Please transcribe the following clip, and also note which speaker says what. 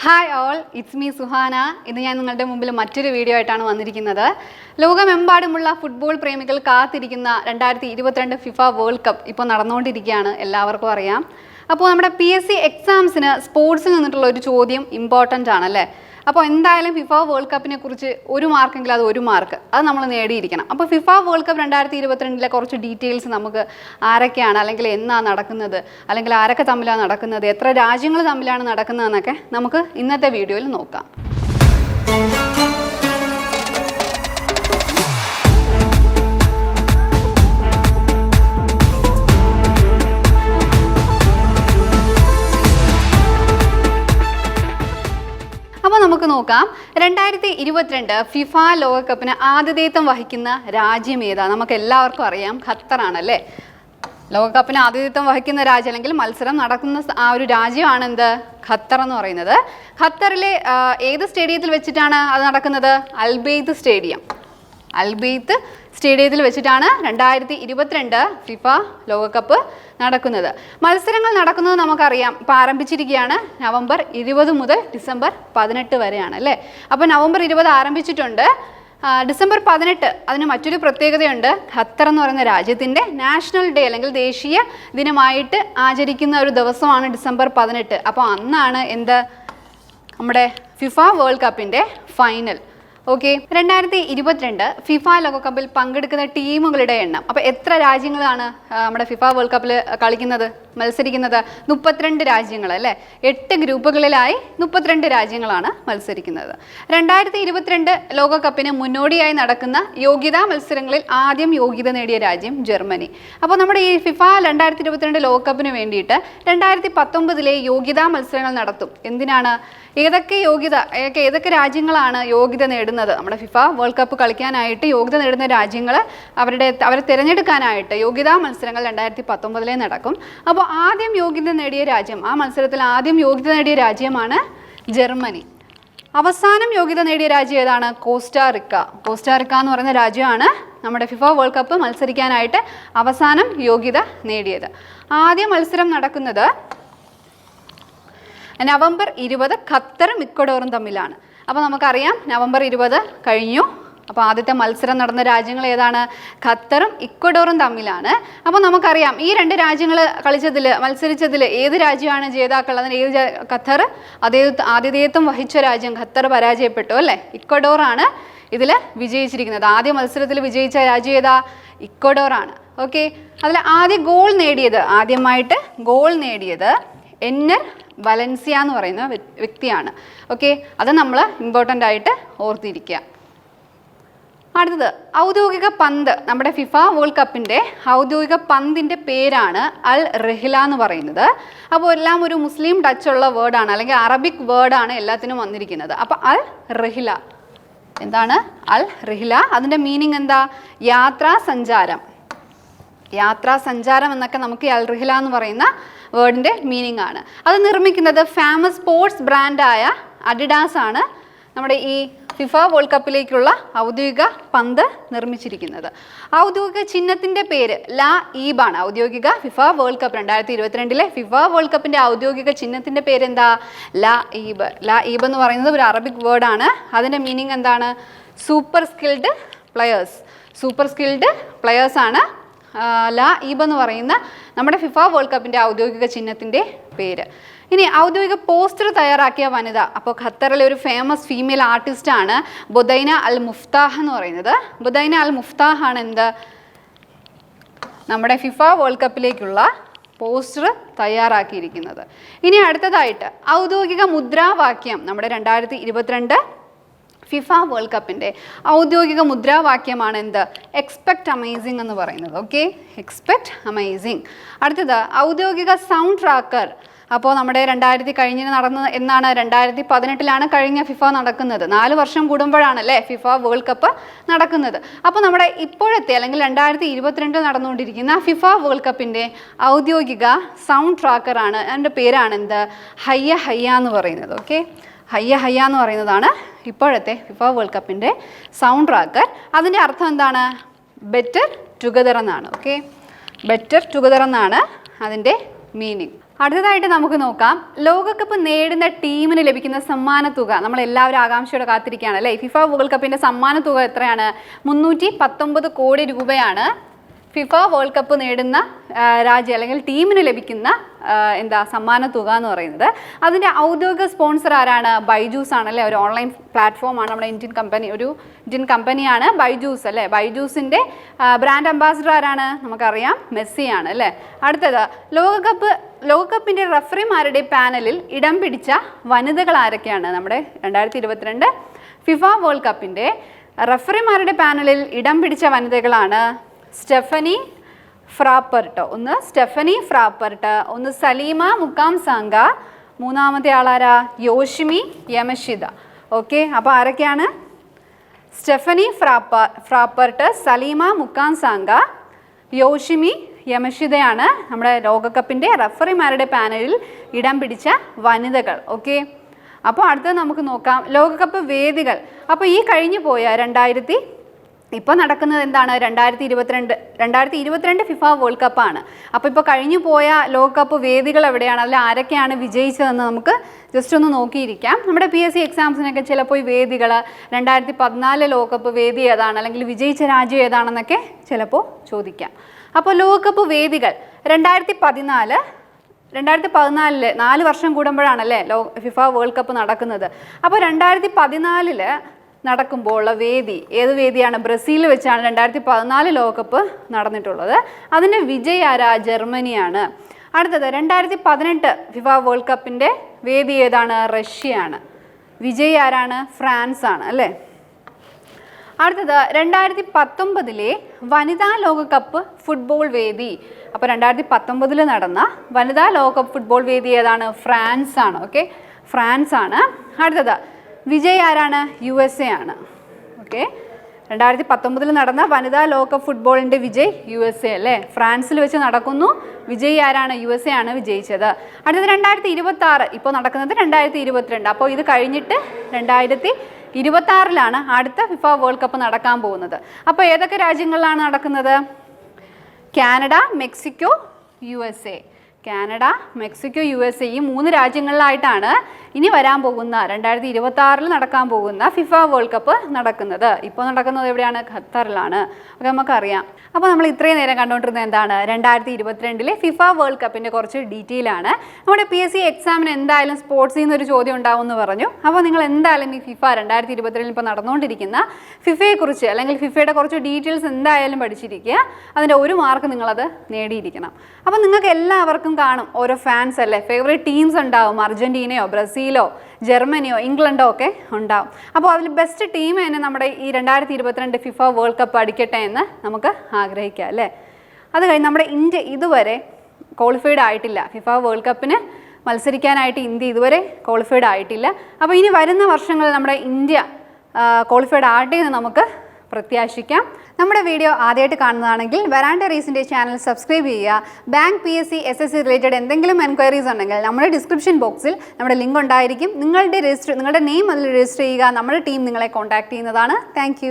Speaker 1: Hi all, it's me Suhana. ഇന്ന് ഞാൻ നിങ്ങളുടെ മുമ്പിൽ മറ്റൊരു വീഡിയോ ആയിട്ടാണ് വന്നിരിക്കുന്നത്. ലോകമെമ്പാടുമുള്ള ഫുട്ബോൾ പ്രേമികൾ കാത്തിരിക്കുന്ന 2022 ഫിഫ വേൾഡ് കപ്പ് ഇപ്പോൾ നടന്നുകൊണ്ടിരിക്കുകയാണ്, എല്ലാവർക്കും അറിയാം. അപ്പോൾ നമ്മുടെ PSC എക്സാംസിന് സ്പോർട്സിൽ നിന്നിട്ടുള്ള ഒരു ചോദ്യം ഇമ്പോർട്ടൻ്റ് ആണല്ലേ. അപ്പോൾ എന്തായാലും ഫിഫ വേൾഡ് കപ്പിനെ കുറിച്ച് ഒരു മാർക്കെങ്കിലും അത് ഒരു മാർക്ക് അത് നമ്മൾ നേടിയിരിക്കണം. അപ്പോൾ ഫിഫ വേൾഡ് കപ്പ് 2022 കുറച്ച് ഡീറ്റെയിൽസ് നമുക്ക് ആരൊക്കെയാണ്, അല്ലെങ്കിൽ എന്നാണ് നടക്കുന്നത്, അല്ലെങ്കിൽ ആരൊക്കെ തമ്മിലാണ് നടക്കുന്നത്, എത്ര രാജ്യങ്ങൾ തമ്മിലാണ് നടക്കുന്നതെന്നൊക്കെ നമുക്ക് ഇന്നത്തെ വീഡിയോയിൽ നോക്കാം. അപ്പോൾ നമുക്ക് നോക്കാം, 2022 ഫിഫ ലോകകപ്പിന് ആതിഥേയത്വം വഹിക്കുന്ന രാജ്യം ഏതാ? നമുക്ക് എല്ലാവർക്കും അറിയാം, ഖത്തറാണല്ലേ. ലോകകപ്പിന് ആതിഥേയത്വം വഹിക്കുന്ന രാജ്യം, അല്ലെങ്കിൽ മത്സരം നടക്കുന്ന ആ ഒരു രാജ്യമാണ് എന്ത്? ഖത്തർ എന്ന് പറയുന്നത്. ഖത്തറിലെ ഏത് സ്റ്റേഡിയത്തിൽ വെച്ചിട്ടാണ് അത് നടക്കുന്നത്? അൽബെയ്ത്ത് സ്റ്റേഡിയത്തിൽ വെച്ചിട്ടാണ് 2022 ഫിഫ ലോകകപ്പ് നടക്കുന്നത്. മത്സരങ്ങൾ നടക്കുന്നത് നമുക്കറിയാം, ഇപ്പോൾ ആരംഭിച്ചിരിക്കുകയാണ്. നവംബർ 20 മുതൽ ഡിസംബർ 18 വരെയാണ് അല്ലേ. അപ്പോൾ നവംബർ 20 ആരംഭിച്ചിട്ടുണ്ട്. ഡിസംബർ 18 അതിന് മറ്റൊരു പ്രത്യേകതയുണ്ട്. ഖത്തർ എന്ന് പറയുന്ന രാജ്യത്തിൻ്റെ നാഷണൽ ഡേ, അല്ലെങ്കിൽ ദേശീയ ദിനമായിട്ട് ആചരിക്കുന്ന ഒരു ദിവസമാണ് ഡിസംബർ 18. അപ്പോൾ അന്നാണ് എന്ത്? നമ്മുടെ ഫിഫ വേൾഡ് കപ്പിൻ്റെ ഫൈനൽ. ഓക്കെ, 2022 ഫിഫ ലോകകപ്പിൽ പങ്കെടുക്കുന്ന ടീമുകളുടെ എണ്ണം. അപ്പോൾ എത്ര രാജ്യങ്ങളാണ് നമ്മുടെ ഫിഫ വേൾഡ് കപ്പിൽ മത്സരിക്കുന്നത്? 32 രാജ്യങ്ങൾ അല്ലേ. 8 ഗ്രൂപ്പുകളിലായി 32 രാജ്യങ്ങളാണ് മത്സരിക്കുന്നത്. 2022 ലോകകപ്പിന് മുന്നോടിയായി നടക്കുന്ന യോഗ്യതാ മത്സരങ്ങളിൽ ആദ്യം യോഗ്യത നേടിയ രാജ്യം ജർമ്മനി. അപ്പോൾ നമ്മുടെ ഈ ഫിഫ 2022 ലോകകപ്പിന് വേണ്ടിയിട്ട് 2019 യോഗ്യതാ മത്സരങ്ങൾ നടത്തും. എന്തിനാണ്? ഏതൊക്കെ രാജ്യങ്ങളാണ് യോഗ്യത നേടുന്നത്? നമ്മുടെ ഫിഫ വേൾഡ് കപ്പ് കളിക്കാനായിട്ട് യോഗ്യത നേടുന്ന രാജ്യങ്ങൾ അവരെ തിരഞ്ഞെടുക്കാനായിട്ട് യോഗ്യതാ മത്സരങ്ങൾ 2019 നടക്കും. അപ്പോൾ ആദ്യം യോഗ്യത നേടിയ രാജ്യം, ആ മത്സരത്തിൽ ആദ്യം യോഗ്യത നേടിയ രാജ്യമാണ് ജർമ്മനി. അവസാനം യോഗ്യത നേടിയ രാജ്യം ഏതാണ്? കോസ്റ്റാറിക്ക എന്ന് പറയുന്ന രാജ്യമാണ് നമ്മുടെ ഫിഫ വേൾഡ് കപ്പ് മത്സരിക്കാനായിട്ട് അവസാനം യോഗ്യത നേടിയത്. ആദ്യ മത്സരം നടക്കുന്നത് നവംബർ 20 ഖത്തറും ഇക്വഡോറും തമ്മിലാണ്. അപ്പോൾ നമുക്കറിയാം, നവംബർ 20 കഴിഞ്ഞു. അപ്പോൾ ആദ്യത്തെ മത്സരം നടന്ന രാജ്യങ്ങൾ ഏതാണ്? ഖത്തറും ഇക്വഡോറും തമ്മിലാണ്. അപ്പോൾ നമുക്കറിയാം, ഈ രണ്ട് രാജ്യങ്ങൾ മത്സരിച്ചതിൽ ഏത് രാജ്യമാണ് ജേതാക്കൾ? അതിന് ഖത്തർ ആതിഥേയത്വം വഹിച്ച രാജ്യം ഖത്തർ പരാജയപ്പെട്ടു അല്ലേ. ഇക്വഡോറാണ് ഇതിൽ വിജയിച്ചിരിക്കുന്നത്. ആദ്യ മത്സരത്തിൽ വിജയിച്ച രാജ്യം ഏതാ? ഇക്വഡോറാണ്. ഓക്കെ, അതിൽ ആദ്യമായിട്ട് ഗോൾ നേടിയത് എന്നർ വലൻസിയ എന്ന് പറയുന്ന വ്യക്തിയാണ്. ഓക്കെ, അത് നമ്മൾ ഇമ്പോർട്ടൻ്റ് ആയിട്ട് ഓർത്തിരിക്കുക. അടുത്തത് ഔദ്യോഗിക പന്ത്. നമ്മുടെ ഫിഫ വേൾഡ് കപ്പിൻ്റെ ഔദ്യോഗിക പന്തിൻ്റെ പേരാണ് അൽ റഹില എന്ന് പറയുന്നത്. അപ്പോൾ എല്ലാം ഒരു മുസ്ലിം ടച്ചുള്ള വേർഡാണ്, അല്ലെങ്കിൽ അറബിക് വേർഡാണ് എല്ലാത്തിനും വന്നിരിക്കുന്നത്. അപ്പോൾ അൽ റഹില എന്താണ്? അൽ റഹില അതിൻ്റെ മീനിങ് എന്താ? യാത്രാസഞ്ചാരം എന്നൊക്കെ നമുക്ക് അൽ റഹില എന്ന് പറയുന്ന വേർഡിൻ്റെ മീനിങ് ആണ്. അത് നിർമ്മിക്കുന്നത് ഫേമസ് സ്പോർട്സ് ബ്രാൻഡായ അഡിഡാസ് ആണ് നമ്മുടെ ഈ ഫിഫ വേൾഡ് കപ്പിലേക്കുള്ള ഔദ്യോഗിക പന്ത് നിർമ്മിച്ചിരിക്കുന്നത്. ഔദ്യോഗിക ചിഹ്നത്തിൻ്റെ പേര് ലാ ഈബാണ്. ഔദ്യോഗിക FIFA world cup 2022 FIFA world കപ്പിൻ്റെ ഔദ്യോഗിക ചിഹ്നത്തിൻ്റെ പേരെന്താ? ലാ ഈബ് എന്ന് പറയുന്നത് ഒരു അറബിക് വേർഡാണ്. അതിൻ്റെ മീനിങ് എന്താണ്? സൂപ്പർ സ്കിൽഡ് പ്ലെയേഴ്സ് ആണ് ലാ ഈബ് എന്ന് പറയുന്ന നമ്മുടെ ഫിഫ വേൾഡ് കപ്പിൻ്റെ ഔദ്യോഗിക ചിഹ്നത്തിൻ്റെ പേര്. ഇനി ഔദ്യോഗിക പോസ്റ്റർ തയ്യാറാക്കിയ വനിത. അപ്പോൾ ഖത്തറിലെ ഒരു ഫേമസ് ഫീമെയിൽ ആർട്ടിസ്റ്റാണ് ബുദൈന അൽ മുഫ്താഹ് എന്ന് പറയുന്നത്. ബുദൈന അൽ മുഫ്താഹ് ആണ് എന്ത്? നമ്മുടെ ഫിഫ വേൾഡ് കപ്പിലേക്കുള്ള പോസ്റ്റർ തയ്യാറാക്കിയിരിക്കുന്നത്. ഇനി അടുത്തതായിട്ട് ഔദ്യോഗിക മുദ്രാവാക്യം. നമ്മുടെ 2022 ഫിഫ വേൾഡ് കപ്പിൻ്റെ ഔദ്യോഗിക മുദ്രാവാക്യമാണ് എന്ത്? എക്സ്പെക്റ്റ് അമേസിങ് എന്ന് പറയുന്നത്. Okay, expect amazing. അടുത്തത് ഔദ്യോഗിക സൗണ്ട് ട്രാക്കർ. അപ്പോൾ നമ്മുടെ 2018 കഴിഞ്ഞ ഫിഫ നടക്കുന്നത്. 4 വർഷം കൂടുമ്പോഴാണല്ലേ ഫിഫ വേൾഡ് കപ്പ് നടക്കുന്നത്. അപ്പോൾ നമ്മുടെ ഇപ്പോഴത്തെ, അല്ലെങ്കിൽ 2022 നടന്നുകൊണ്ടിരിക്കുന്ന ഫിഫ വേൾഡ് കപ്പിൻ്റെ ഔദ്യോഗിക സൗണ്ട് ട്രാക്കറാണ്. അതിൻ്റെ പേരാണ് എന്ത്? ഹയ്യ എന്ന് പറയുന്നത്. ഓക്കെ, ഹയ്യ എന്ന് പറയുന്നതാണ് ഇപ്പോഴത്തെ ഫിഫ വേൾഡ് കപ്പിൻ്റെ സൗണ്ട് ട്രാക്കർ. അതിൻ്റെ അർത്ഥം എന്താണ്? ബെറ്റർ ടുഗദർ എന്നാണ്. ഓക്കെ, ബെറ്റർ ടുഗദർ എന്നാണ് അതിൻ്റെ മീനിങ്. അടുത്തതായിട്ട് നമുക്ക് നോക്കാം, ലോകകപ്പ് നേടുന്ന ടീമിന് ലഭിക്കുന്ന സമ്മാന തുക. നമ്മൾ എല്ലാവരും ആകാംക്ഷയോടെ കാത്തിരിക്കുകയാണ് അല്ലേ. ഫിഫ വേൾഡ് കപ്പിന്റെ സമ്മാന തുക എത്രയാണ്? 319 കോടി രൂപയാണ് ഫിഫ വേൾഡ് കപ്പ് നേടുന്ന രാജ്യം അല്ലെങ്കിൽ ടീമിന് ലഭിക്കുന്ന സമ്മാന തുക എന്ന് പറയുന്നത്. അതിൻ്റെ ഔദ്യോഗിക സ്പോൺസർ ആരാണ്? ബൈജൂസ് ആണല്ലേ. ഒരു ഓൺലൈൻ പ്ലാറ്റ്ഫോമാണ്, നമ്മുടെ ഇന്ത്യൻ കമ്പനിയാണ് ബൈജൂസ് അല്ലേ. ബൈജൂസിൻ്റെ ബ്രാൻഡ് അംബാസിഡർ ആരാണ്? നമുക്കറിയാം, മെസ്സിയാണ് അല്ലേ. അടുത്തത്, ലോകകപ്പിൻ്റെ റഫറിമാരുടെ പാനലിൽ ഇടം പിടിച്ച വനിതകൾ ആരൊക്കെയാണ്? നമ്മുടെ 2022 ഫിഫ വേൾഡ് കപ്പിൻ്റെ റഫറിമാരുടെ പാനലിൽ ഇടം പിടിച്ച വനിതകളാണ് സ്റ്റെഫനി ഫ്രാപ്പർട്ട്, ഒന്ന് സലീമ മുക്കാംസാങ്ക, മൂന്നാമത്തെ ആളാരാ? യോഷിമി യമഷിത. ഓക്കെ, അപ്പോൾ ആരൊക്കെയാണ്? സ്റ്റെഫനി ഫ്രാപ്പർട്ട്, സലീമ മുക്കാംസാങ്ക, യോഷിമി യമഷിതയാണ് നമ്മുടെ ലോകകപ്പിൻ്റെ റഫറിമാരുടെ പാനലിൽ ഇടം പിടിച്ച വനിതകൾ. ഓക്കെ, അപ്പോൾ അടുത്തത് നമുക്ക് നോക്കാം ലോകകപ്പ് വേദികൾ. അപ്പോൾ ഈ കഴിഞ്ഞു പോയ ഇപ്പോൾ നടക്കുന്നത് എന്താണ്? 2022 ഫിഫ വേൾഡ് കപ്പാണ്. അപ്പോൾ ഇപ്പോൾ കഴിഞ്ഞു പോയ ലോകകപ്പ് വേദികൾ എവിടെയാണ്? അതിൽ ആരൊക്കെയാണ് വിജയിച്ചതെന്ന് നമുക്ക് ജസ്റ്റ് ഒന്ന് നോക്കിയിരിക്കാം. നമ്മുടെ PSC എക്സാംസിനൊക്കെ ചിലപ്പോൾ ഈ വേദികൾ 2014 ലോകകപ്പ് വേദി ഏതാണ്, അല്ലെങ്കിൽ വിജയിച്ച രാജ്യം ഏതാണെന്നൊക്കെ ചിലപ്പോൾ ചോദിക്കാം. അപ്പോൾ ലോകകപ്പ് വേദികൾ 2014 4 വർഷം കൂടുമ്പോഴാണല്ലേ ഫിഫ വേൾഡ് കപ്പ് നടക്കുന്നത്. അപ്പോൾ 2014 നടക്കുമ്പോൾ ഉള്ള വേദി ഏത് വേദിയാണ്? ബ്രസീലിൽ വെച്ചാണ് 2014 ലോകകപ്പ് നടന്നിട്ടുള്ളത്. അതിൻ്റെ വിജയി ആരാ? ജർമ്മനിയാണ്. അടുത്തത് 2018 ഫിഫ വേൾഡ് കപ്പിൻ്റെ വേദി ഏതാണ്? റഷ്യയാണ്. വിജയി ആരാണ്? ഫ്രാൻസ് ആണ് അല്ലേ. അടുത്തത് 2019 വനിതാ ലോകകപ്പ് ഫുട്ബോൾ വേദി. അപ്പോൾ 2019 നടന്ന വനിതാ ലോകകപ്പ് ഫുട്ബോൾ വേദി ഏതാണ്? ഫ്രാൻസ് ആണ്. ഓക്കെ, ഫ്രാൻസ് ആണ്. അടുത്തത് വിജയ് ആരാണ്? USA ആണ്. ഓക്കെ, 2019 നടന്ന വനിതാ ലോകകപ്പ് ഫുട്ബോളിൻ്റെ വിജയ് USA അല്ലേ. ഫ്രാൻസിൽ വെച്ച് നടക്കുന്നു. വിജയ് ആരാണ്? USA ആണ് വിജയിച്ചത്. അടുത്തത് 2026, ഇപ്പോൾ നടക്കുന്നത് 2022. അപ്പോൾ ഇത് കഴിഞ്ഞിട്ട് 2026 അടുത്ത ഫിഫ വേൾഡ് കപ്പ് നടക്കാൻ പോകുന്നത്. അപ്പോൾ ഏതൊക്കെ രാജ്യങ്ങളിലാണ് നടക്കുന്നത്? Canada, Mexico, USA. Canada, Mexico, USA ഈ 3 രാജ്യങ്ങളിലായിട്ടാണ് ഇനി വരാൻ പോകുന്ന 2026 നടക്കാൻ പോകുന്ന ഫിഫ വേൾഡ് കപ്പ് നടക്കുന്നത്. ഇപ്പോൾ നടക്കുന്നത് എവിടെയാണ്? ഖത്തറിലാണ്. ഒക്കെ നമുക്കറിയാം. അപ്പോൾ നമ്മൾ ഇത്രയും നേരം കണ്ടുകൊണ്ടിരുന്നത് എന്താണ്? 2022 ഫിഫ വേൾഡ് കപ്പിൻ്റെ കുറച്ച് ഡീറ്റെയിൽ ആണ്. നമ്മുടെ PSC എക്സാമിന് എന്തായാലും സ്പോർട്സിൽ നിന്നൊരു ചോദ്യം ഉണ്ടാവുമെന്ന് പറഞ്ഞു. അപ്പോൾ നിങ്ങൾ എന്തായാലും ഈ ഫിഫ 2022 ഇപ്പോൾ നടന്നുകൊണ്ടിരിക്കുന്ന ഫിഫയെക്കുറിച്ച് അല്ലെങ്കിൽ ഫിഫയുടെ കുറച്ച് ഡീറ്റെയിൽസ് എന്തായാലും പഠിച്ചിരിക്കുക. അതിൻ്റെ 1 മാർക്ക് നിങ്ങളത് നേടിയിരിക്കണം. അപ്പോൾ നിങ്ങൾക്ക് എല്ലാവർക്കും കാണും ഓരോ ഫാൻസ് അല്ലേ, ഫേവറേറ്റ് ടീംസ് ഉണ്ടാവും. അർജൻറ്റീനയോ ബ്രസീലോ ജർമ്മനിയോ ഇംഗ്ലണ്ടോ ഒക്കെ ഉണ്ടാവും. അപ്പോൾ അതിൽ ബെസ്റ്റ് ടീം തന്നെ നമ്മുടെ ഈ 2022 ഫിഫ വേൾഡ് കപ്പ് അടിക്കട്ടെ എന്ന് നമുക്ക് ആഗ്രഹിക്കാം അല്ലേ. അത് കഴിഞ്ഞ് നമ്മുടെ ഇന്ത്യ ഇതുവരെ ക്വാളിഫൈഡ് ആയിട്ടില്ല. ഫിഫ വേൾഡ് കപ്പിന് മത്സരിക്കാനായിട്ട് ഇന്ത്യ ഇതുവരെ ക്വാളിഫൈഡ് ആയിട്ടില്ല. അപ്പോൾ ഇനി വരുന്ന വർഷങ്ങളിൽ നമ്മുടെ ഇന്ത്യ ക്വാളിഫൈഡ് ആകട്ടെ എന്ന് നമുക്ക് പ്രത്യാശിക്കാം. നമ്മുടെ വീഡിയോ ആദ്യമായിട്ട് കാണുന്നതാണെങ്കിൽ വരാണ്ട റീസിൻ്റെ ചാനൽ സബ്സ്ക്രൈബ് ചെയ്യുക. ബാങ്ക്, PSC, SSC റിലേറ്റഡ് എന്തെങ്കിലും എൻക്വയറീസ് ഉണ്ടെങ്കിൽ നമ്മുടെ ഡിസ്ക്രിപ്ഷൻ ബോക്സിൽ നമ്മുടെ ലിങ്ക് ഉണ്ടായിരിക്കും. നിങ്ങളുടെ നെയിം അതിൽ രജിസ്റ്റർ ചെയ്യുക. നമ്മുടെ ടീം നിങ്ങളെ കോൺടാക്ട് ചെയ്യുന്നതാണ്. താങ്ക്